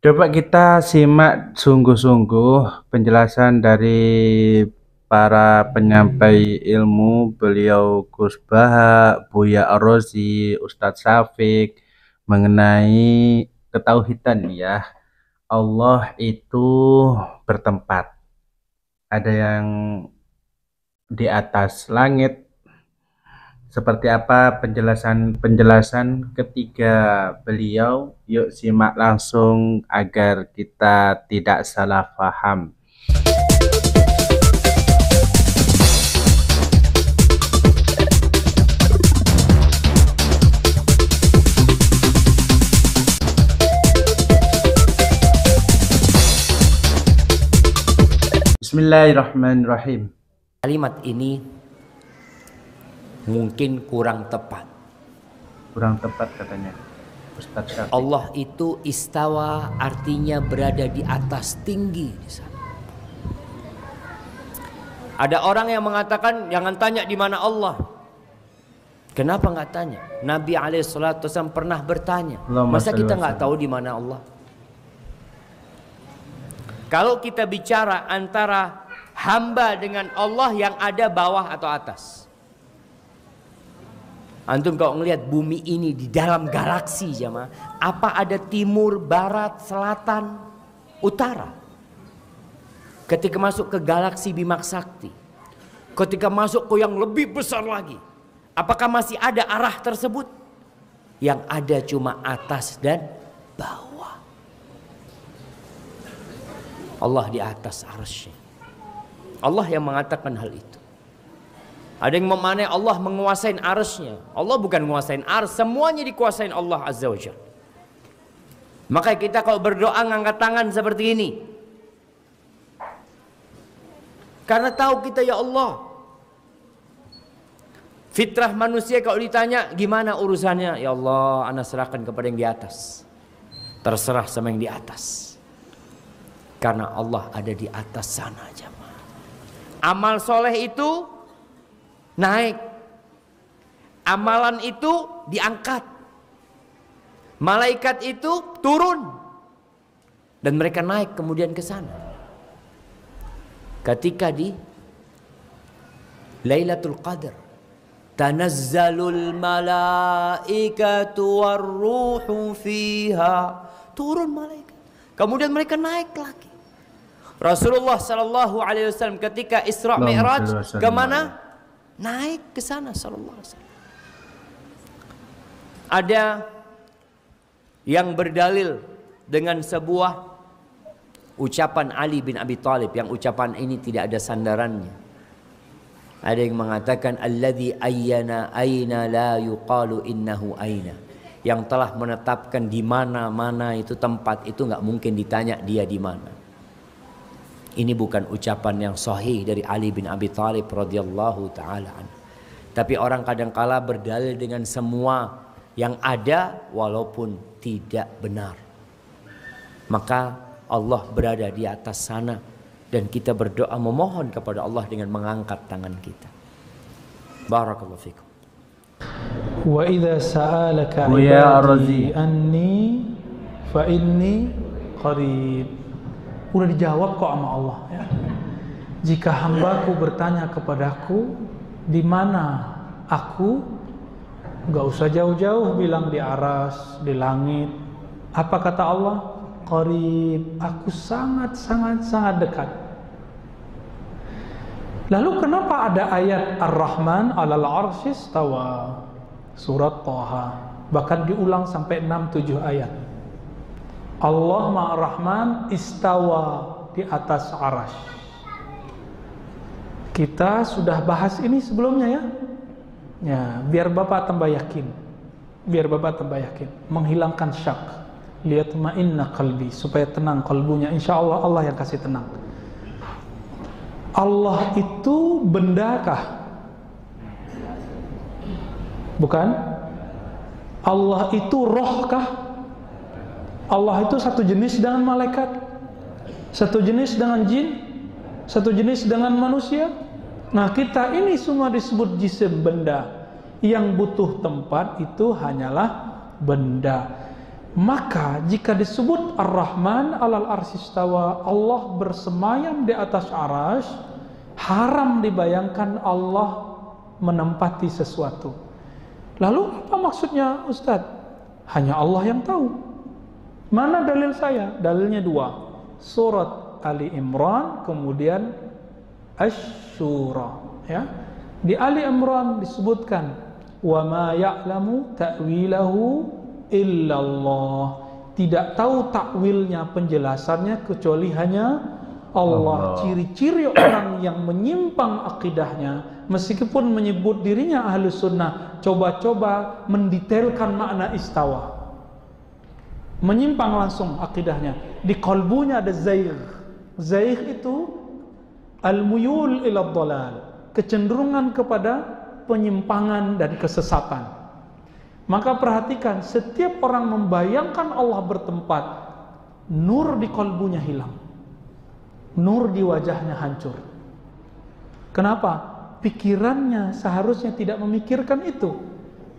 Coba kita simak sungguh-sungguh penjelasan dari para penyampai ilmu, beliau Gus Baha, Buya Ar-Razi, Ustadz Syafiq mengenai ketauhidan ya. Allah itu bertempat. Ada yang di atas langit. Seperti apa penjelasan ketiga beliau? Yuk simak langsung agar kita tidak salah paham. Bismillahirrahmanirrahim. Kalimat ini mungkin kurang tepat. Kurang tepat katanya Ustadz Syafiq. Allah itu istawa artinya berada di atas tinggi di sana. Ada orang yang mengatakan jangan tanya di mana Allah. Kenapa nggak tanya? Nabi SAW pernah bertanya. Masa kita nggak tahu di mana Allah? Kalau kita bicara antara hamba dengan Allah yang ada bawah atau atas. Antum kalau ngelihat bumi ini di dalam galaksi jamaah, apa ada timur, barat, selatan, utara? Ketika masuk ke galaksi Bima Sakti, ketika masuk ke yang lebih besar lagi, apakah masih ada arah tersebut? Yang ada cuma atas dan bawah. Allah di atas arsy. Allah yang mengatakan hal itu. Ada yang memanai Allah menguasai arsy-Nya. Allah bukan menguasai arsy, semuanya dikuasai Allah Azza wa Jalla. Maka kita kalau berdoa ngangkat tangan seperti ini. Karena tahu kita ya Allah. Fitrah manusia kalau ditanya gimana urusannya? Ya Allah, ana serahkan kepada yang di atas. Terserah sama yang di atas. Karena Allah ada di atas sana jemaah. Amal soleh itu naik, amalan itu diangkat, malaikat itu turun, dan mereka naik kemudian ke sana. Ketika di Lailatul Qadar, tanazzalul malaikatu warruhu fiha, turun malaikat, kemudian mereka naik lagi. Rasulullah Sallallahu Alaihi Wasallam ketika Isra Mi'raj kemana? Naik ke sana sallallahu alaihi wasallam. Ada yang berdalil dengan sebuah ucapan Ali bin Abi Thalib yang ucapan ini tidak ada sandarannya. Ada yang mengatakan alladzi ayyana aina la yuqalu innahu aina. Yang telah menetapkan di mana-mana itu tempat itu nggak mungkin ditanya dia di mana. Ini bukan ucapan yang sahih dari Ali bin Abi Thalib radhiyallahu taala anhu. Tapi orang kadangkala berdalil dengan semua yang ada walaupun tidak benar. Maka Allah berada di atas sana dan kita berdoa memohon kepada Allah dengan mengangkat tangan kita. Barakallahu fikum. Wa idza sa'alaka ibadi anni fa inni qarib. Udah dijawab kok sama Allah ya. Jika hambaku bertanya kepadaku di mana aku, nggak usah jauh-jauh bilang di aras, di langit. Apa kata Allah? Qarib, aku sangat dekat. Lalu kenapa ada ayat Ar-Rahman 'alal 'arsy istawa? Surat Thaha. Bahkan diulang sampai 6-7 ayat. Allah Maha-Rahman istawa di atas arasy. Kita sudah bahas ini sebelumnya ya. Ya, biar Bapak tambah yakin. Menghilangkan syak. Liyatma'inna qalbi, supaya tenang kalbunya. Insyaallah Allah yang kasih tenang. Allah itu bendakah? Bukan? Allah itu rohkah? Allah itu satu jenis dengan malaikat, satu jenis dengan jin, satu jenis dengan manusia. Nah kita ini semua disebut jisim, benda. Yang butuh tempat itu hanyalah benda. Maka jika disebut Ar-Rahman alal arsistawa, Allah bersemayam di atas arasy, haram dibayangkan Allah menempati sesuatu. Lalu apa maksudnya Ustadz? Hanya Allah yang tahu. Mana dalil saya? Dalilnya dua. Surat Ali Imran, kemudian Asy-Syura. Ya. Di Ali Imran disebutkan, wa ma ya'lamu ta'wilahu illallah. Tidak tahu takwilnya, penjelasannya, kecuali hanya Allah. Ciri-ciri orang yang menyimpang akidahnya, meskipun menyebut dirinya ahlu sunnah, coba-coba mendetailkan makna istawa, menyimpang langsung akidahnya. Di kalbunya ada zaigh. Zaigh itu al-muyul ila dhalal, kecenderungan kepada penyimpangan dan kesesatan. Maka perhatikan, setiap orang membayangkan Allah bertempat, nur di kalbunya hilang, nur di wajahnya hancur. Kenapa? Pikirannya seharusnya tidak memikirkan itu.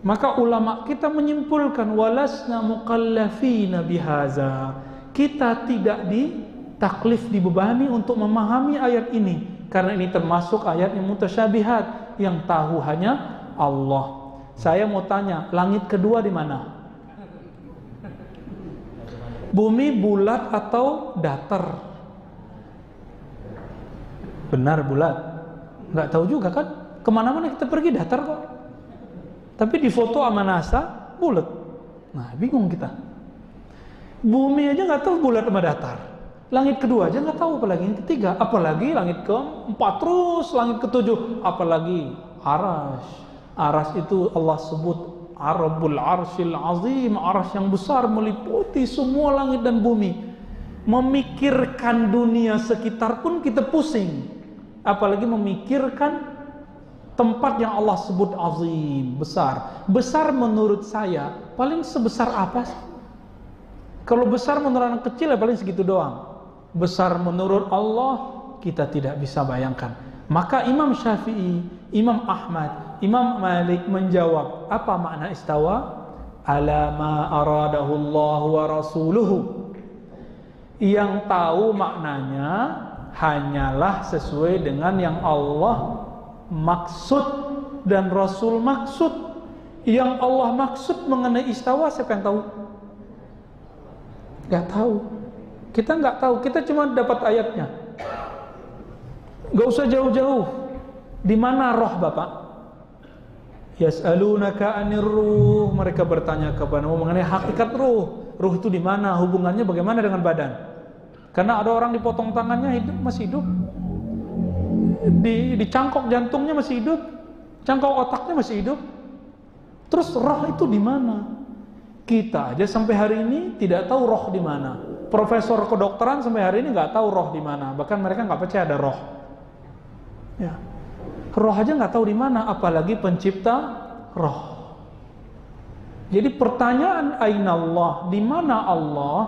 Maka ulama kita menyimpulkan, walasna muqallafina bihaza, kita tidak ditaklif, dibebani untuk memahami ayat ini, karena ini termasuk ayat yang mutasyabihat, yang tahu hanya Allah. Saya mau tanya, langit kedua di mana? Bumi bulat atau datar? Benar bulat? Nggak tahu juga kan? Kemana-mana kita pergi datar kok. Tapi di foto sama NASA bulat. Nah, bingung kita. Bumi aja nggak tahu bulat sama datar. Langit kedua aja nggak tahu, apalagi yang ketiga, apalagi langit keempat, terus langit ketujuh, apalagi arasy. Arasy itu Allah sebut Rabbul Arsyil Azim, arasy yang besar meliputi semua langit dan bumi. Memikirkan dunia sekitar pun kita pusing, apalagi memikirkan tempat yang Allah sebut azim, besar. Besar menurut saya paling sebesar apa sih? Kalau besar menurut anak kecil ya paling segitu doang. Besar menurut Allah kita tidak bisa bayangkan. Maka Imam Syafi'i, Imam Ahmad, Imam Malik menjawab, apa makna istawa? Ala ma aradahu Allah wa rasuluhu. Yang tahu maknanya hanyalah sesuai dengan yang Allah maksud dan Rasul maksud. Yang Allah maksud mengenai istawa, siapa yang tahu? Gak tahu. Kita nggak tahu, kita cuma dapat ayatnya. Gak usah jauh-jauh. Di mana roh Bapak? Yas'alunaka 'anir ruh, mereka bertanya kepadamu mengenai hakikat ruh. Ruh itu di mana? Hubungannya bagaimana dengan badan? Karena ada orang dipotong tangannya hidup, masih hidup. Dicangkok jantungnya masih hidup. Cangkok otaknya masih hidup. Terus roh itu di mana? Kita aja sampai hari ini tidak tahu roh di mana. Profesor kedokteran sampai hari ini nggak tahu roh di mana. Bahkan mereka nggak percaya ada roh. Ya. Roh aja nggak tahu di mana, apalagi pencipta roh. Jadi pertanyaan aina Allah, di mana Allah?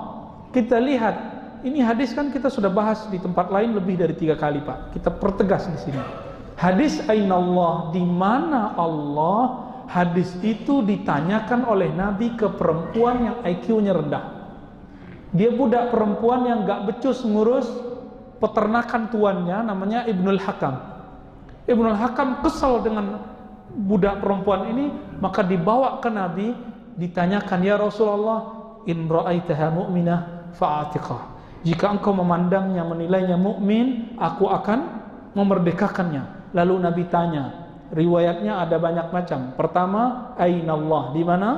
Kita lihat, ini hadis kan kita sudah bahas di tempat lain lebih dari 3 kali Pak. Kita pertegas di sini. Hadis aina Allah, di mana Allah? Hadis itu ditanyakan oleh Nabi ke perempuan yang IQ-nya rendah. Dia budak perempuan yang nggak becus ngurus peternakan tuannya, namanya Ibnul Hakam. Ibnul Hakam kesal dengan budak perempuan ini, maka dibawa ke Nabi, ditanyakan, ya Rasulullah, in ra'aitaha mu'minah fa'atiqah. Jika engkau memandangnya, menilainya mukmin, aku akan memerdekakannya. Lalu Nabi tanya, riwayatnya ada banyak macam. Pertama, aina Allah, di mana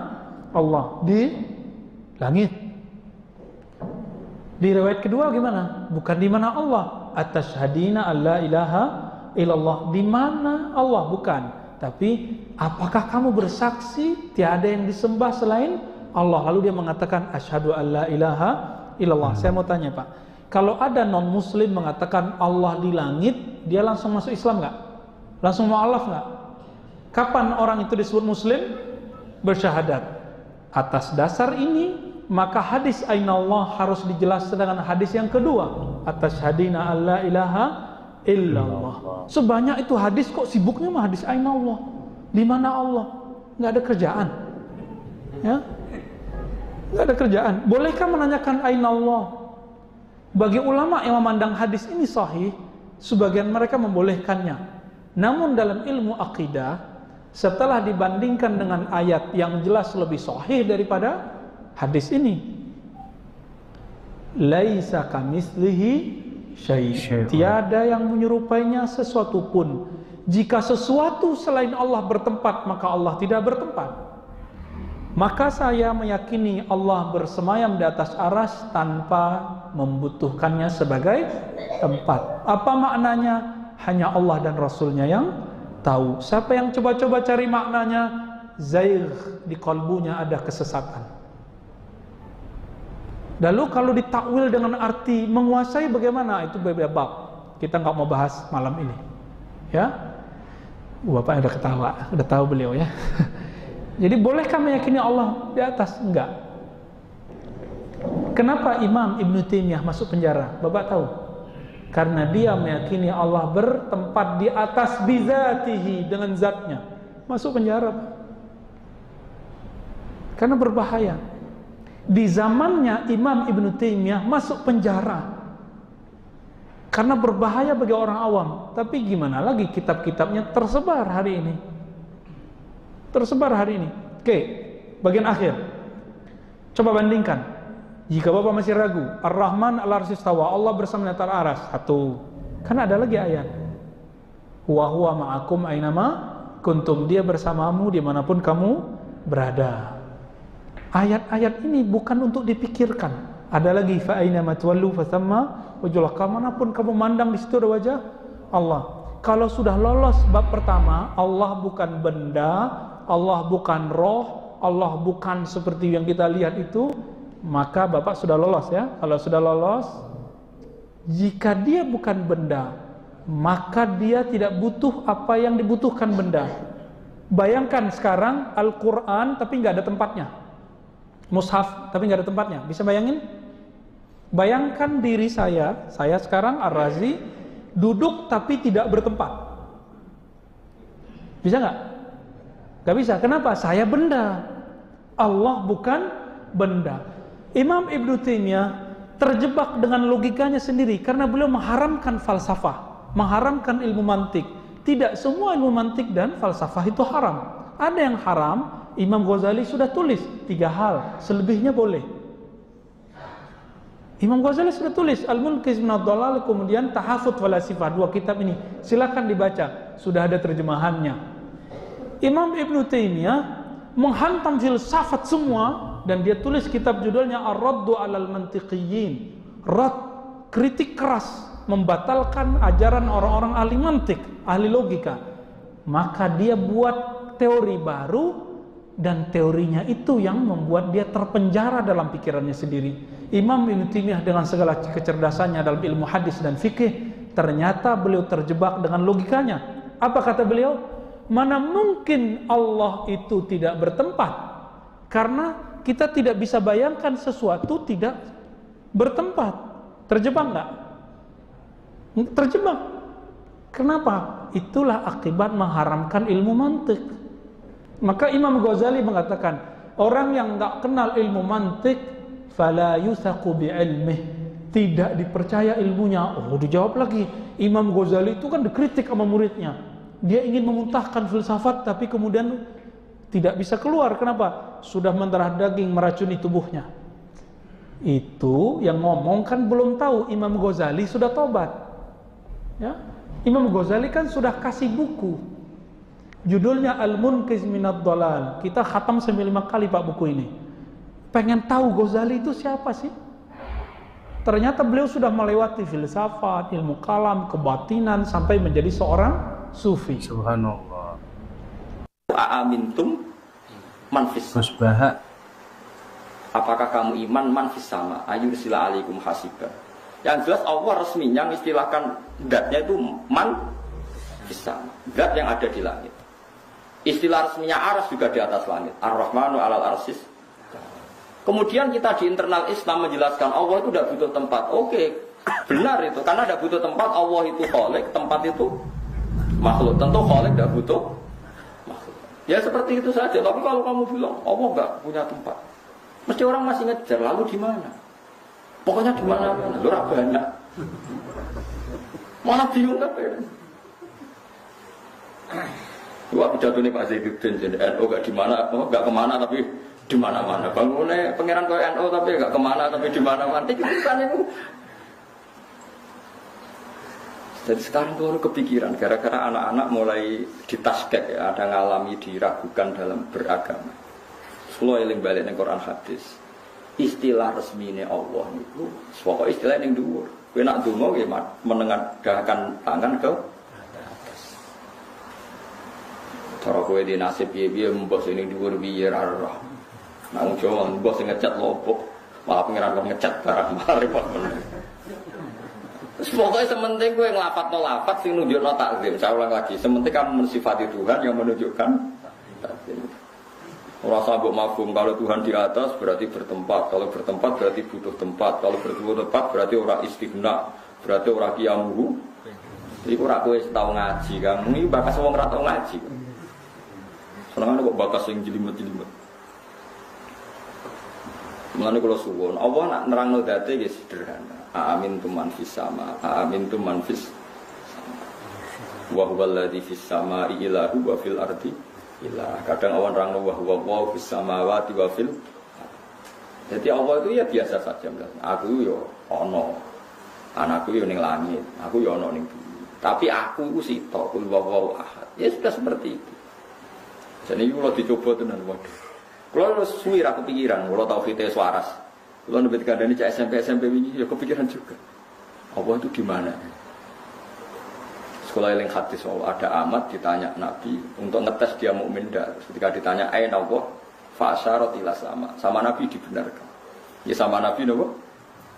Allah? Di langit. Di riwayat kedua gimana? Bukan di mana Allah. Atashhadina alla ilaha illallah, di mana Allah? Bukan. Tapi apakah kamu bersaksi tiada yang disembah selain Allah? Lalu dia mengatakan asyhadu alla ilaha illallah. Saya mau tanya Pak, kalau ada non muslim mengatakan Allah di langit, dia langsung masuk Islam nggak? Langsung mu'alaf nggak? Kapan orang itu disebut muslim? Bersyahadat. Atas dasar ini maka hadis aina Allah harus dijelaskan dengan hadis yang kedua, atashhadina alla ilaha illallah. Sebanyak itu hadis, kok sibuknya mah hadis aina Allah, di mana Allah? Nggak ada kerjaan, ya. Nggak ada kerjaan. Bolehkah menanyakan aina Allah? Bagi ulama yang memandang hadis ini sahih, sebagian mereka membolehkannya. Namun dalam ilmu akidah, setelah dibandingkan dengan ayat yang jelas lebih sahih daripada hadis ini, laisa kamitslihi syai', tiada yang menyerupainya sesuatu pun. Jika sesuatu selain Allah bertempat, maka Allah tidak bertempat. Maka saya meyakini Allah bersemayam di atas arsy tanpa membutuhkannya sebagai tempat. Apa maknanya? Hanya Allah dan Rasulnya yang tahu. Siapa yang coba-coba cari maknanya, zaigh, di kalbunya ada kesesatan. Lalu kalau ditakwil dengan arti menguasai bagaimana? Itu beda bab. Kita nggak mau bahas malam ini. Ya, Bapak udah ketawa, udah tahu beliau ya. Jadi bolehkah meyakini Allah di atas? Enggak. Kenapa Imam Ibn Taimiyah masuk penjara? Bapak tahu? Karena dia meyakini Allah bertempat di atas bizatihi, dengan zatnya. Masuk penjara. Karena berbahaya. Di zamannya Imam Ibn Taimiyah masuk penjara karena berbahaya bagi orang awam. Tapi gimana lagi, kitab-kitabnya tersebar hari ini. Tersebar hari ini. Oke, bagian akhir. Coba bandingkan. Jika Bapak masih ragu, Ar-Rahman 'alal 'arsy istawa, Allah bersama di atas arsy. Satu. Kan ada lagi ayat. Wa huwa ma'akum ainama kuntum, dia bersamamu dimanapun kamu berada. Ayat-ayat ini bukan untuk dipikirkan. Ada lagi, fa ainama tuwallu fasamma wajhullah, kemanapun kamu mandang di situ ada wajah Allah. Kalau sudah lolos bab pertama, Allah bukan benda, Allah bukan roh, Allah bukan seperti yang kita lihat itu, maka Bapak sudah lolos ya. Kalau sudah lolos, jika dia bukan benda, maka dia tidak butuh apa yang dibutuhkan benda. Bayangkan sekarang Al-Quran tapi nggak ada tempatnya, mushaf tapi nggak ada tempatnya. Bisa bayangin? Bayangkan diri saya sekarang Ar-Razi duduk tapi tidak bertempat. Bisa nggak? Nggak bisa. Kenapa? Saya benda, Allah bukan benda. Imam Ibn Taimiyah terjebak dengan logikanya sendiri karena beliau mengharamkan falsafah, mengharamkan ilmu mantik. Tidak semua ilmu mantik dan falsafah itu haram. Ada yang haram. Imam Ghazali sudah tulis 3 hal, selebihnya boleh. Imam Ghazali sudah tulis Al-Munqiz minadh Dhalal, kemudian Tahafut Falasifah, 2 kitab ini silakan dibaca, sudah ada terjemahannya. Imam Ibn Taimiyah menghantam filsafat semua dan dia tulis kitab judulnya Ar-Raddu 'alal Mantiqiyyin. Rad, kritik keras, membatalkan ajaran orang-orang ahli mantik, ahli logika. Maka dia buat teori baru dan teorinya itu yang membuat dia terpenjara dalam pikirannya sendiri. Imam Ibn Taimiyah dengan segala kecerdasannya dalam ilmu hadis dan fikih, ternyata beliau terjebak dengan logikanya. Apa kata beliau? Mana mungkin Allah itu tidak bertempat? Karena kita tidak bisa bayangkan sesuatu tidak bertempat. Terjebak nggak? Terjebak. Kenapa? Itulah akibat mengharamkan ilmu mantik. Maka Imam Ghazali mengatakan, orang yang nggak kenal ilmu mantik, fala yusaqu bi'ilmih, tidak dipercaya ilmunya. Oh, dijawab lagi. Imam Ghazali itu kan dikritik sama muridnya. Dia ingin memuntahkan filsafat tapi kemudian tidak bisa keluar. Kenapa? Sudah mendarah daging, meracuni tubuhnya. Itu yang ngomong kan belum tahu Imam Ghazali sudah tobat. Ya? Imam Ghazali kan sudah kasih buku. Judulnya Al-Munqiz minadh Dhalal. Kita khatam 5 kali Pak buku ini. Pengen tahu Ghazali itu siapa sih? Ternyata beliau sudah melewati filsafat, ilmu kalam, kebatinan sampai menjadi seorang sufi. Subhanallah. Aamintum manfis. Musbahak. Apakah kamu iman manfis sama? Ayursila alaikum hasiba. Yang jelas Allah resminya mengistilahkan zatnya itu manfis sama. Zat yang ada di langit. Istilah resminya aras juga di atas langit. Ar-Rahmanu 'alal 'arsy. Kemudian kita di internal Islam menjelaskan Allah itu tidak butuh tempat. Oke, benar itu. Karena tidak butuh tempat, Allah itu khalik, tempat itu makhluk. Tentu khalik tidak butuh makhluk. Ya seperti itu saja. Tapi kalau kamu bilang Allah nggak punya tempat, Mesti orang masih ngejar, lalu di mana? Pokoknya di mana-mana, lu ora banyak. Malah bingung kabeh. Wah pidato ini Pak Zainuddin jadi NU gak di mana, gak kemana tapi di mana-mana. Bangunnya pangeran kau NU tapi gak kemana tapi di mana-mana. Kan itu. Jadi sekarang tuh orang kepikiran gara-gara anak-anak mulai ditaskek ya, ada ngalami diragukan dalam beragama. Semua eling balik ning Quran hadis. Istilah resmine Allah niku, pokok istilah ning dhuwur. Kowe nak donga nggih menengadahkan tangan ke atas. Cara kowe di nasib piye-piye mbok sing ning dhuwur piye ra roh. Nang Jawa mbok sing ngecat lobok, malah pengiran kok ngecat barang repot bener. Pokoknya sementing gue ngelafat sing nunjukno takzim. Saya ulang lagi, sementing kamu mensifati Tuhan yang menunjukkan takzim. Ora sabuk mafhum kalau Tuhan di atas berarti bertempat, kalau bertempat berarti butuh tempat, kalau butuh tempat berarti ora istighna, berarti ora qiyamuhu. Iku ora kowe tau ngaji, kamu iki bakas wong ora tau ngaji. Senengane kok bakas sing jelimet-jelimet. Mulane kula suwun, Allah nak nerangno date nggih sederhana. Amin tu man fis sama, amin tu man fis wa huwal ladzi fis samai ilahu wa fil ardi ilah. Kadang awan nerangno wa huwa fis samawati wa fil. Jadi Allah itu ya biasa saja. Aku yo ana. Anakku yo ning langit, aku yo ana ning bumi. Tapi aku iku sitok kul wa ahad. Ya sudah seperti itu. Jadi kalau dicoba tenan waduh. Kalau suwi ra kepikiran, kalau tauhide waras. Kalau nabi kandani cak SMP ini ya kepikiran juga. Allah itu di mana? Sekolah yang hadis ada amat ditanya Nabi untuk ngetes dia mukmin dah. Ketika ditanya aina Allah, fa'asyarat ila sama Nabi dibenarkan. Ya sama Nabi nopo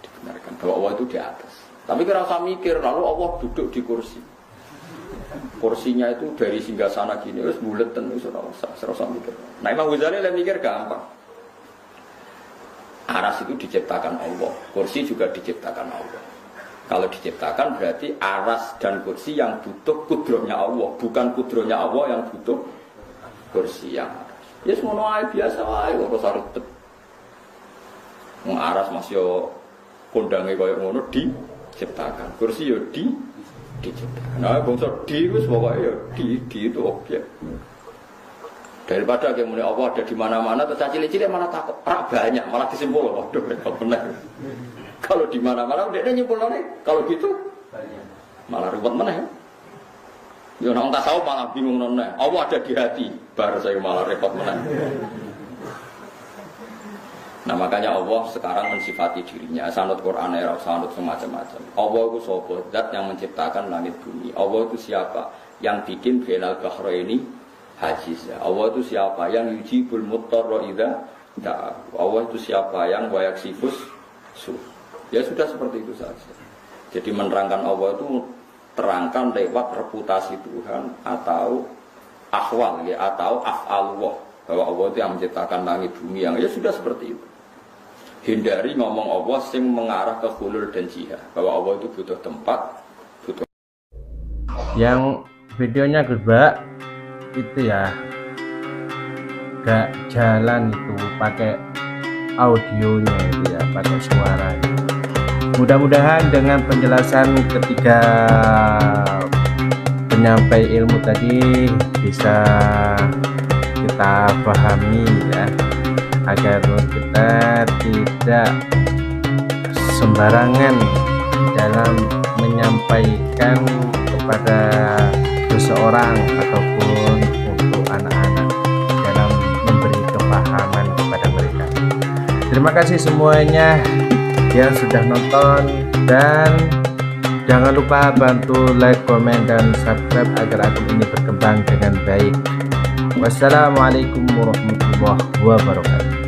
dibenarkan bahwa Allah itu di atas. Tapi kira usah mikir lalu Allah duduk di kursi. Kursinya itu dari singgasana gini, wis buleten wis ora usah mikir. Nah Imam Ghazali lek mikir gampang. Aras itu diciptakan Allah, kursi juga diciptakan Allah. Kalau diciptakan berarti aras dan kursi yang butuh kudrohnya Allah, bukan kudrohnya Allah yang butuh kursi yang aras. Ya semono ae biasa wae ora usah ribet. Wong aras masih yo kondange koyo ngono diciptakan. Kursi yo diciptakan. Nah, bangsa di wis pokoke yo di itu objek. Daripada yang mulai Allah ada di mana-mana, terus cilik-cilik malah takut, banyak, malah disimpul, waduh repot benar. Kalau di mana-mana udah nyimpul nih, kalau gitu malah repot mana ya? Ya orang tak tahu malah bingung nona. Allah ada di hati, baru saya malah repot mana. Nah makanya Allah sekarang mensifati dirinya, sanut Quran era, sanut semacam-macam. Allah itu sopo zat yang menciptakan langit bumi. Allah itu siapa? Yang bikin Bainal Bahraini Hajiz. Allah itu siapa yang yujibul muttarra idza da'a. Allah itu siapa yang wayak sifus su. Ya sudah seperti itu saja. Jadi menerangkan Allah itu terangkan lewat reputasi Tuhan atau ahwal ya atau af'alullah bahwa Allah itu yang menciptakan langit bumi yang ya sudah seperti itu. Hindari ngomong Allah sing mengarah ke hulul dan jihad bahwa Allah itu butuh tempat, butuh. Yang videonya gerbak itu ya gak jalan itu pakai audionya itu ya pakai suara. Mudah-mudahan dengan penjelasan ketiga penyampai ilmu tadi bisa kita pahami ya agar kita tidak sembarangan dalam menyampaikan kepada seseorang ataupun untuk anak-anak dalam memberi kepahaman kepada mereka. Terima kasih semuanya yang sudah nonton dan jangan lupa bantu like, komen, dan subscribe agar akun ini berkembang dengan baik. Wassalamualaikum warahmatullahi wabarakatuh.